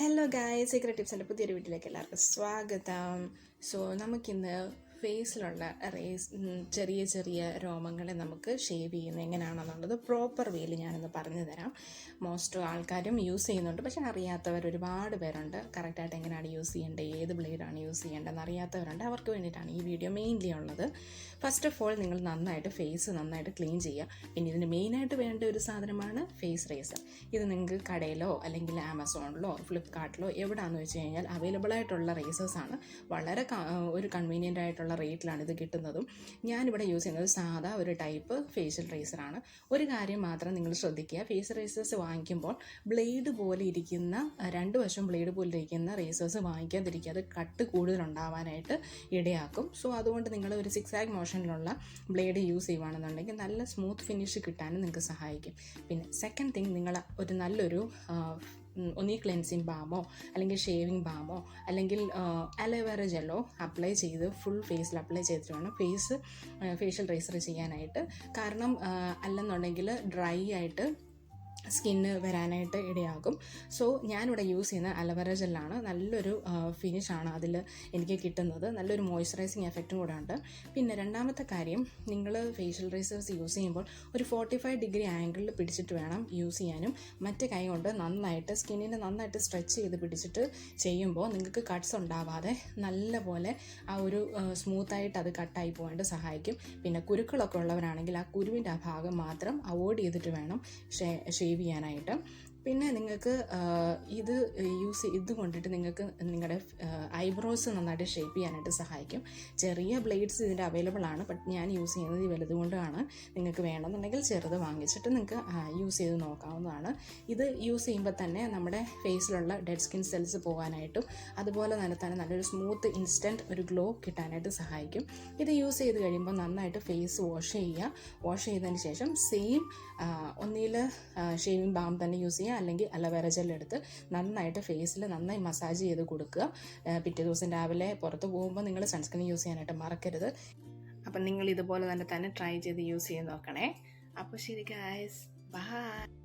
Hello guys, secret ടിപ്സിൻ്റെ പുതിയൊരു വീട്ടിലേക്ക് എല്ലാവർക്കും സ്വാഗതം. സോ നമുക്കിന്ന് ഫേസിലുള്ള ചെറിയ ചെറിയ രോമങ്ങളെ നമുക്ക് ഷേവ് ചെയ്യുന്നത് എങ്ങനെയാണെന്നുള്ളത് പ്രോപ്പർ വേയിൽ ഞാനൊന്ന് പറഞ്ഞു തരാം. മോസ്റ്റ് ആൾക്കാരും യൂസ് ചെയ്യുന്നുണ്ട്, പക്ഷേ അറിയാത്തവർ ഒരുപാട് പേരുണ്ട്. കറക്റ്റായിട്ട് എങ്ങനെയാണ് യൂസ് ചെയ്യേണ്ടത്, ഏത് ബ്ലേഡാണ് യൂസ് ചെയ്യേണ്ടതെന്ന് അറിയാത്തവരുണ്ട്. അവർക്ക് വേണ്ടിയിട്ടാണ് ഈ വീഡിയോ മെയിൻലി ഉള്ളത്. ഫസ്റ്റ് ഓഫ് ഓൾ നിങ്ങൾ നന്നായിട്ട് ഫേസ് നന്നായിട്ട് ക്ലീൻ ചെയ്യുക. പിന്നെ ഇതിന് മെയിനായിട്ട് വേണ്ട ഒരു സാധനമാണ് ഫേസ് റേസർ. ഇത് നിങ്ങൾക്ക് കടയിലോ അല്ലെങ്കിൽ ആമസോണിലോ ഫ്ലിപ്കാർട്ടിലോ എവിടെയാണെന്ന് വെച്ച് കഴിഞ്ഞാൽ അവൈലബിൾ ആയിട്ടുള്ള റേസേഴ്സാണ്. വളരെ ഒരു കൺവീനിയൻ്റ് ആയിട്ടുള്ള റേറ്റിലാണ് ഇത് കിട്ടുന്നതും. ഞാനിവിടെ യൂസ് ചെയ്യുന്നത് സാധാ ഒരു ടൈപ്പ് ഫേഷ്യൽ റേസറാണ്. ഒരു കാര്യം മാത്രം നിങ്ങൾ ശ്രദ്ധിക്കുക, ഫേസ് റേസേഴ്സ് വാങ്ങിക്കുമ്പോൾ ബ്ലേഡ് പോലെ ഇരിക്കുന്ന രണ്ട് വശം ബ്ലേഡ് പോലെ ഇരിക്കുന്ന റേസേഴ്സ് വാങ്ങിക്കാതിരിക്കുക. അത് കട്ട് കൂടുതലുണ്ടാവാനായിട്ട് ഇടയാക്കും. സോ അതുകൊണ്ട് നിങ്ങൾ ഒരു സിക്സാഗ് മോഷനിലുള്ള ബ്ലേഡ് യൂസ് ചെയ്യുകയാണെന്നുണ്ടെങ്കിൽ നല്ല സ്മൂത്ത് ഫിനിഷ് കിട്ടാനും നിങ്ങൾക്ക് സഹായിക്കും. പിന്നെ സെക്കൻഡ് തിങ്, നിങ്ങൾ ഒരു നല്ലൊരു ഒന്നീ ക്ലെൻസിങ് ബാമോ അല്ലെങ്കിൽ ഷേവിങ് ബാമോ അല്ലെങ്കിൽ അലോവേറ ജെല്ലോ അപ്ലൈ ചെയ്ത് ഫുൾ ഫേസിൽ അപ്ലൈ ചെയ്തിട്ട് വേണം ഫേഷ്യൽ റേസർ ചെയ്യാനായിട്ട്. കാരണം അല്ലെന്നുണ്ടെങ്കിൽ ഡ്രൈ ആയിട്ട് സ്കിന്ന് വരാനായിട്ട് ഇടയാകും. സോ ഞാനിവിടെ യൂസ് ചെയ്യുന്ന അലോവേറ ജെല്ലാണ്. നല്ലൊരു ഫിനിഷാണ് അതിൽ എനിക്ക് കിട്ടുന്നത്. നല്ലൊരു മോയ്സ്ചറൈസിങ് എഫക്റ്റും കൂടെ ഉണ്ട്. പിന്നെ രണ്ടാമത്തെ കാര്യം, നിങ്ങൾ ഫേഷ്യൽ റേസേഴ്സ് യൂസ് ചെയ്യുമ്പോൾ ഒരു 45 ഡിഗ്രി ആംഗിളിൽ പിടിച്ചിട്ട് വേണം യൂസ് ചെയ്യാനും. മറ്റേ കൈ കൊണ്ട് നന്നായിട്ട് സ്കിന്നിനെ നന്നായിട്ട് സ്ട്രെച്ച് ചെയ്ത് പിടിച്ചിട്ട് ചെയ്യുമ്പോൾ നിങ്ങൾക്ക് കട്ട്സ് ഉണ്ടാവാതെ നല്ലപോലെ ആ ഒരു സ്മൂത്തായിട്ട് അത് കട്ടായി പോകാണ്ട് സഹായിക്കും. പിന്നെ കുരുക്കളൊക്കെ ഉള്ളവരാണെങ്കിൽ ആ കുരുവിൻ്റെ ആ ഭാഗം മാത്രം അവോയ്ഡ് ചെയ്തിട്ട് വേണം ഷേവ് ചെയ്യാനായിട്ട്. പിന്നെ നിങ്ങൾക്ക് ഇത് കൊണ്ടിട്ട് നിങ്ങൾക്ക് നിങ്ങളുടെ ഐബ്രോസ് നന്നായിട്ട് ഷേപ്പ് ചെയ്യാനായിട്ട് സഹായിക്കും. ചെറിയ ബ്ലേഡ്സ് ഇതിൻ്റെ അവൈലബിൾ ആണ്, ബട്ട് ഞാൻ യൂസ് ചെയ്യുന്നത് ഈ വലുതുകൊണ്ടാണ്. നിങ്ങൾക്ക് വേണമെന്നുണ്ടെങ്കിൽ ചെറുത് വാങ്ങിച്ചിട്ട് നിങ്ങൾക്ക് യൂസ് ചെയ്ത് നോക്കാവുന്നതാണ്. ഇത് യൂസ് ചെയ്യുമ്പോൾ തന്നെ നമ്മുടെ ഫേസിലുള്ള ഡെഡ് സ്കിൻ സെൽസ് പോകാനായിട്ടും അതുപോലെ തന്നെ നല്ലൊരു സ്മൂത്ത് ഇൻസ്റ്റൻറ്റ് ഒരു ഗ്ലോ കിട്ടാനായിട്ട് സഹായിക്കും. ഇത് യൂസ് ചെയ്ത് കഴിയുമ്പോൾ നന്നായിട്ട് ഫേസ് വാഷ് ചെയ്യുക. വാഷ് ചെയ്തതിന് ശേഷം സെയിം ഒന്നിൽ ഷേവിങ് ബാം തന്നെ യൂസ് ചെയ്യുക, അല്ലെങ്കിൽ അലോവേറ ജെൽ എടുത്ത് നന്നായിട്ട് ഫേസിൽ നന്നായി മസാജ് ചെയ്ത് കൊടുക്കുക. പിറ്റേ ദിവസം രാവിലെ പുറത്ത് പോകുമ്പോൾ നിങ്ങൾ സൺസ്ക്രീൻ യൂസ് ചെയ്യാനായിട്ട് മറക്കരുത്. അപ്പം നിങ്ങൾ ഇതുപോലെ തന്നെ ട്രൈ ചെയ്ത് യൂസ് ചെയ്ത് നോക്കണേ. അപ്പോൾ ശരി ഗായ്സ്, ബൈ.